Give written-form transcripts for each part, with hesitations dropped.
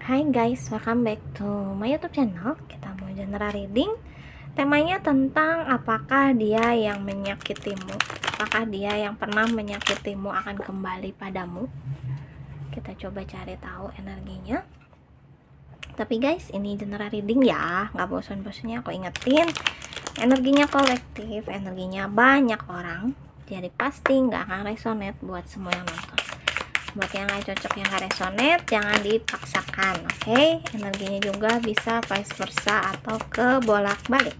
Hai guys, welcome back to my YouTube channel. Kita mau general reading. Temanya tentang apakah dia yang menyakitimu, apakah dia yang pernah menyakitimu akan kembali padamu. Kita coba cari tahu energinya. Tapi guys, ini general reading ya, nggak bosan-bosannya aku ingetin. Energinya kolektif, energinya banyak orang, jadi pasti nggak akan resonate buat semua yang nonton. Buat yang gak cocok, yang gak resonate, jangan dipaksakan, oke? Energinya juga bisa vice versa atau ke bolak-balik.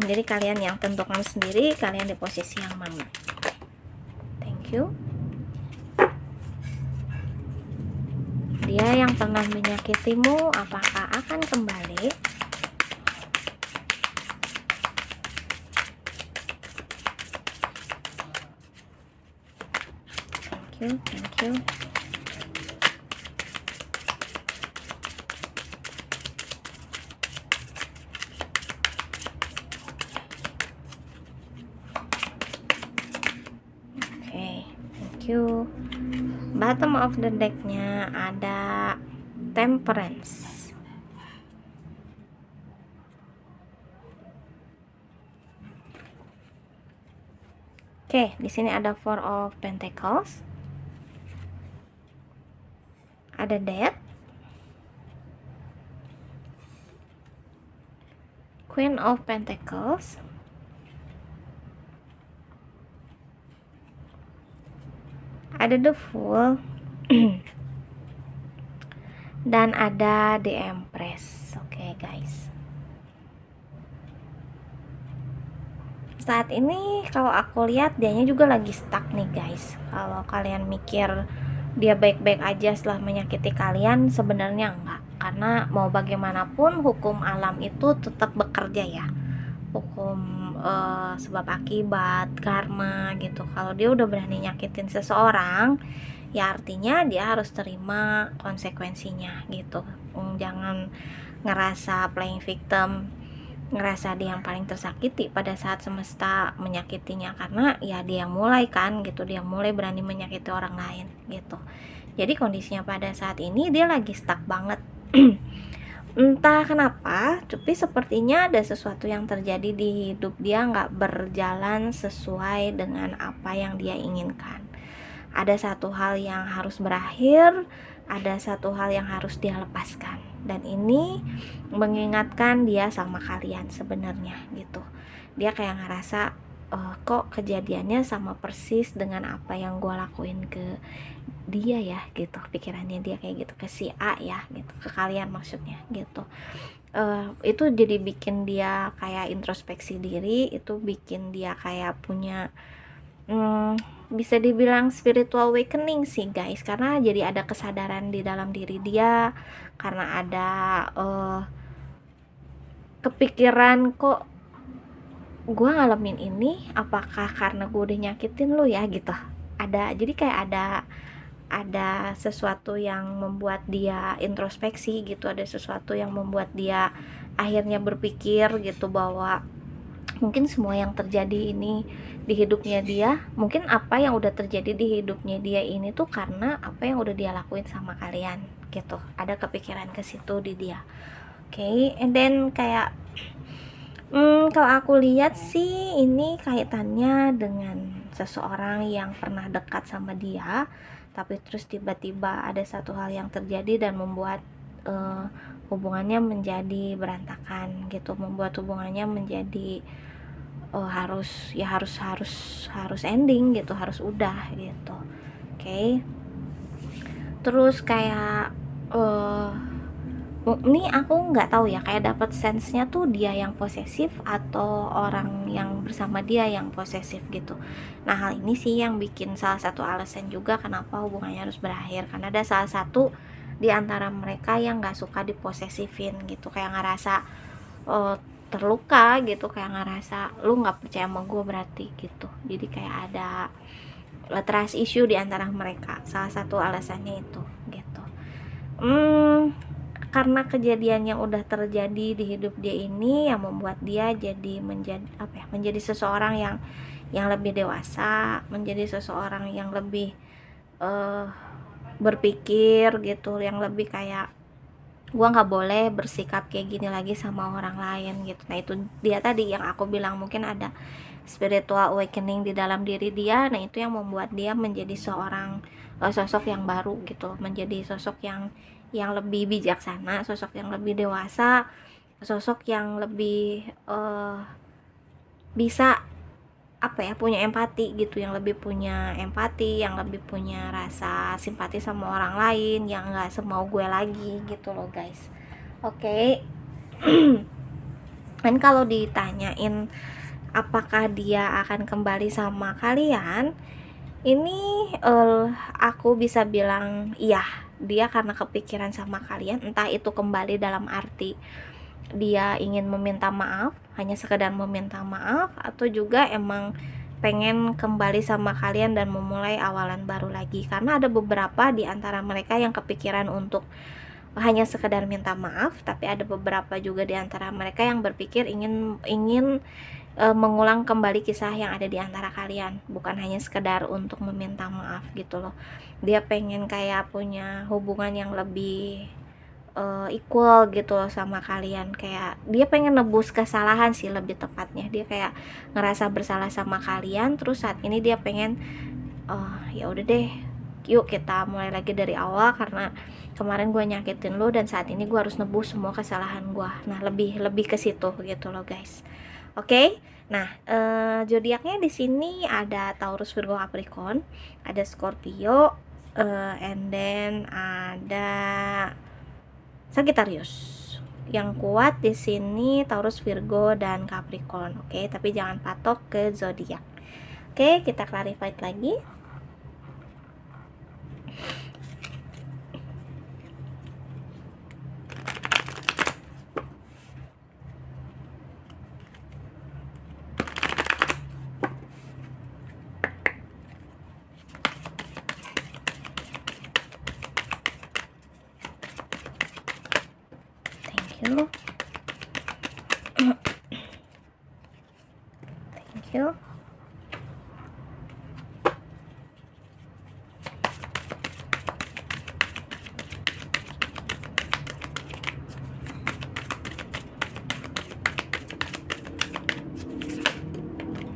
Jadi kalian yang tentukan sendiri kalian di posisi yang mana. Thank you. Dia yang pernah menyakitimu apakah akan kembali? Thank you. Oke, thank you. Bottom of the decknya ada Temperance. Oke, di sini ada Four of Pentacles. Ada Death, Queen of Pentacles, ada The Fool, dan ada The Empress. Oke guys, saat ini kalau aku lihat dianya juga lagi stuck nih guys. Kalau kalian mikir dia baik-baik aja setelah menyakiti kalian, sebenarnya enggak, karena mau bagaimanapun hukum alam itu tetap bekerja ya, hukum sebab akibat, karma gitu. Kalau dia udah berani nyakitin seseorang, ya artinya dia harus terima konsekuensinya gitu. Jangan ngerasa playing victim, ngerasa dia yang paling tersakiti pada saat semesta menyakitinya, karena ya dia yang mulai kan gitu, dia mulai berani menyakiti orang lain gitu. Jadi kondisinya pada saat ini dia lagi stuck banget. Entah kenapa, tapi sepertinya ada sesuatu yang terjadi di hidup dia nggak berjalan sesuai dengan apa yang dia inginkan. Ada satu hal yang harus berakhir, ada satu hal yang harus dia lepaskan, dan ini mengingatkan dia sama kalian sebenarnya gitu. Dia kayak ngerasa kok kejadiannya sama persis dengan apa yang gue lakuin ke dia ya gitu. Pikirannya dia kayak gitu ke si A ya gitu, ke kalian maksudnya gitu. Itu jadi bikin dia kayak introspeksi diri, itu bikin dia kayak punya bisa dibilang spiritual awakening sih guys, karena jadi ada kesadaran di dalam diri dia, karena ada kepikiran, kok gue ngalamin ini apakah karena gue udah nyakitin lu ya gitu. Jadi kayak ada sesuatu yang membuat dia introspeksi gitu, ada sesuatu yang membuat dia akhirnya berpikir gitu bahwa mungkin semua yang terjadi ini di hidupnya dia, mungkin apa yang udah terjadi di hidupnya dia ini tuh karena apa yang udah dia lakuin sama kalian gitu. Ada kepikiran ke situ di dia. Oke, and then kayak kalau aku lihat sih ini kaitannya dengan seseorang yang pernah dekat sama dia, tapi terus tiba-tiba ada satu hal yang terjadi dan membuat hubungannya menjadi berantakan gitu, membuat hubungannya menjadi harus ending gitu, harus udah gitu. Oke. Terus kayak ini aku nggak tahu ya, kayak dapat sense-nya tuh dia yang posesif atau orang yang bersama dia yang posesif gitu. Nah, hal ini sih yang bikin salah satu alasan juga kenapa hubungannya harus berakhir, karena ada salah satu di antara mereka yang nggak suka diposesifin gitu, kayak ngerasa terluka gitu, kayak ngerasa lu nggak percaya sama gue berarti gitu. Jadi kayak ada trust issue di antara mereka, salah satu alasannya itu gitu. Karena kejadian yang udah terjadi di hidup dia ini yang membuat dia jadi menjadi seseorang yang lebih dewasa, menjadi seseorang yang lebih berpikir gitu, yang lebih kayak gua nggak boleh bersikap kayak gini lagi sama orang lain gitu. Nah itu dia tadi yang aku bilang, mungkin ada spiritual awakening di dalam diri dia. Nah itu yang membuat dia menjadi seorang sosok yang baru gitu, menjadi sosok yang lebih bijaksana, sosok yang lebih dewasa, sosok yang lebih bisa apa ya, punya empati gitu, yang lebih punya empati, yang lebih punya rasa simpati sama orang lain, yang nggak semau gue lagi gitu loh guys. Oke. Dan kalau ditanyain apakah dia akan kembali sama kalian, ini aku bisa bilang iya, dia karena kepikiran sama kalian, entah itu kembali dalam arti dia ingin meminta maaf, hanya sekedar meminta maaf, atau juga emang pengen kembali sama kalian dan memulai awalan baru lagi. Karena ada beberapa di antara mereka yang kepikiran untuk hanya sekedar minta maaf, tapi ada beberapa juga di antara mereka yang berpikir ingin mengulang kembali kisah yang ada di antara kalian, bukan hanya sekedar untuk meminta maaf gitu loh. Dia pengen kayak punya hubungan yang lebih equal gitu loh sama kalian, kayak dia pengen nebus kesalahan sih lebih tepatnya. Dia kayak ngerasa bersalah sama kalian, terus saat ini dia pengen ya udah deh, yuk kita mulai lagi dari awal, karena kemarin gue nyakitin lo dan saat ini gue harus nebus semua kesalahan gue. Nah lebih ke situ gitu loh guys. Oke. Nah, zodiaknya di sini ada Taurus, Virgo, Capricorn, ada Scorpio, and then ada Sagittarius. Yang kuat di sini Taurus, Virgo, dan Capricorn. Oke, tapi jangan patok ke zodiak. Oke, kita clarify lagi. Thank you. Thank you.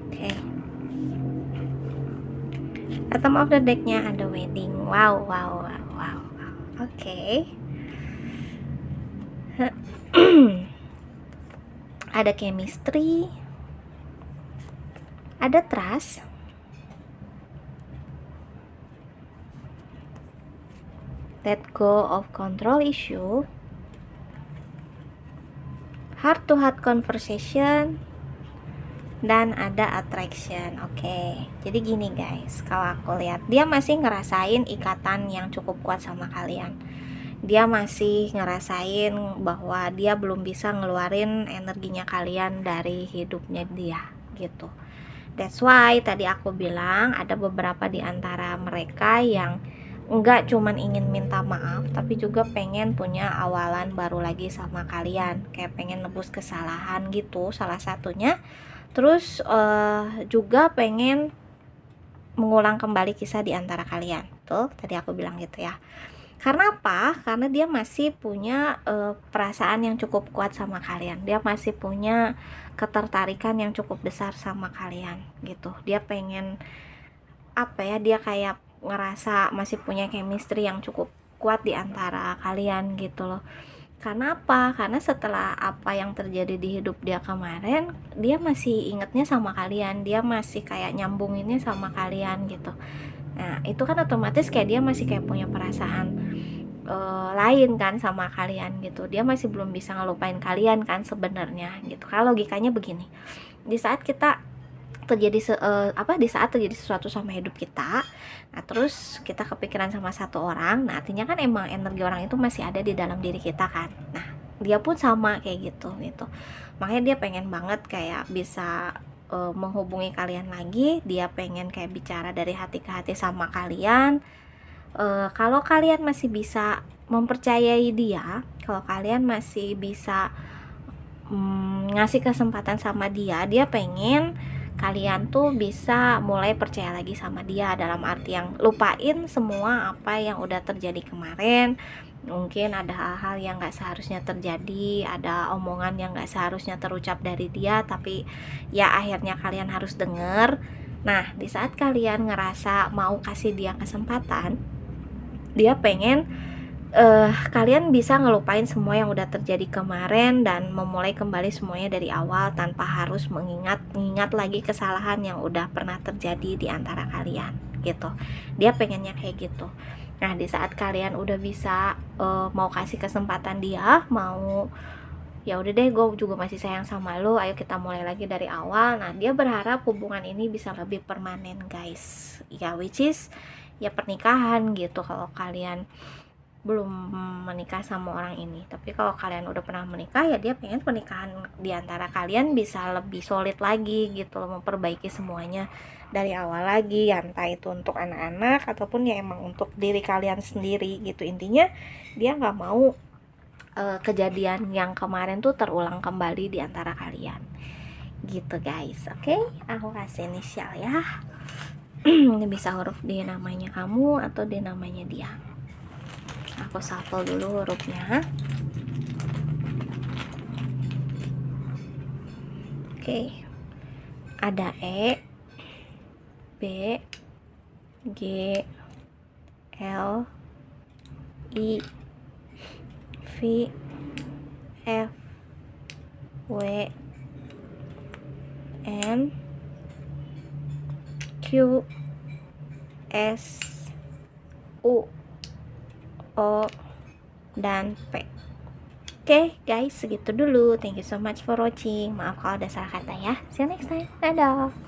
Oke. Bottom of the decknya ada wedding. Wow. Oke. Ada chemistry, ada trust, let go of control issue, heart to heart conversation, dan ada attraction. Oke. Jadi gini guys, kalau aku lihat dia masih ngerasain ikatan yang cukup kuat sama kalian. Dia masih ngerasain bahwa dia belum bisa ngeluarin energinya kalian dari hidupnya dia gitu. That's why tadi aku bilang ada beberapa di antara mereka yang enggak cuman ingin minta maaf, tapi juga pengen punya awalan baru lagi sama kalian, kayak pengen nebus kesalahan gitu salah satunya. Terus juga pengen mengulang kembali kisah di antara kalian. Tuh, tadi aku bilang gitu ya. Karena apa? Karena dia masih punya perasaan yang cukup kuat sama kalian. Dia masih punya ketertarikan yang cukup besar sama kalian gitu. Dia pengen apa ya? Dia kayak ngerasa masih punya chemistry yang cukup kuat di antara kalian gitu loh. Karena apa? Karena setelah apa yang terjadi di hidup dia kemarin, dia masih ingetnya sama kalian. Dia masih kayak nyambunginnya sama kalian gitu. Nah itu kan otomatis kayak dia masih kayak punya perasaan lain kan sama kalian gitu. Dia masih belum bisa ngelupain kalian kan sebenarnya gitu. Kalau logikanya begini, di saat kita terjadi di saat terjadi sesuatu sama hidup kita, nah terus kita kepikiran sama satu orang, nah artinya kan emang energi orang itu masih ada di dalam diri kita kan. Nah dia pun sama kayak gitu. Makanya dia pengen banget kayak bisa menghubungi kalian lagi. Dia pengen kayak bicara dari hati ke hati sama kalian. Kalau kalian masih bisa mempercayai dia, kalau kalian masih bisa ngasih kesempatan sama dia, dia pengen kalian tuh bisa mulai percaya lagi sama dia, dalam arti yang lupain semua apa yang udah terjadi kemarin. Mungkin ada hal-hal yang gak seharusnya terjadi, ada omongan yang gak seharusnya terucap dari dia, tapi ya akhirnya kalian harus denger. Nah, di saat kalian ngerasa mau kasih dia kesempatan, dia pengen kalian bisa ngelupain semua yang udah terjadi kemarin dan memulai kembali semuanya dari awal tanpa harus mengingat lagi kesalahan yang udah pernah terjadi di antara kalian gitu. Dia pengennya kayak gitu. Nah, di saat kalian udah bisa mau kasih kesempatan dia, mau ya udah deh, gue juga masih sayang sama lo, ayo kita mulai lagi dari awal. Nah, dia berharap hubungan ini bisa lebih permanen guys, ya which is ya pernikahan gitu kalau kalian belum menikah sama orang ini. Tapi kalau kalian udah pernah menikah, ya dia pengen pernikahan di antara kalian bisa lebih solid lagi gitu loh, memperbaiki semuanya dari awal lagi, ya entah itu untuk anak-anak ataupun ya emang untuk diri kalian sendiri gitu. Intinya dia nggak mau kejadian yang kemarin tuh terulang kembali di antara kalian gitu guys. Oke, aku kasih inisial ya. Ini bisa huruf D namanya kamu atau D namanya dia. Aku shuffle dulu hurufnya. Oke, ada E, B, G, L, I, V, F, W, N, Q, S, U, O, dan P. Oke guys, segitu dulu. Thank you so much for watching. Maaf kalau ada salah kata ya. See you next time. Dadah.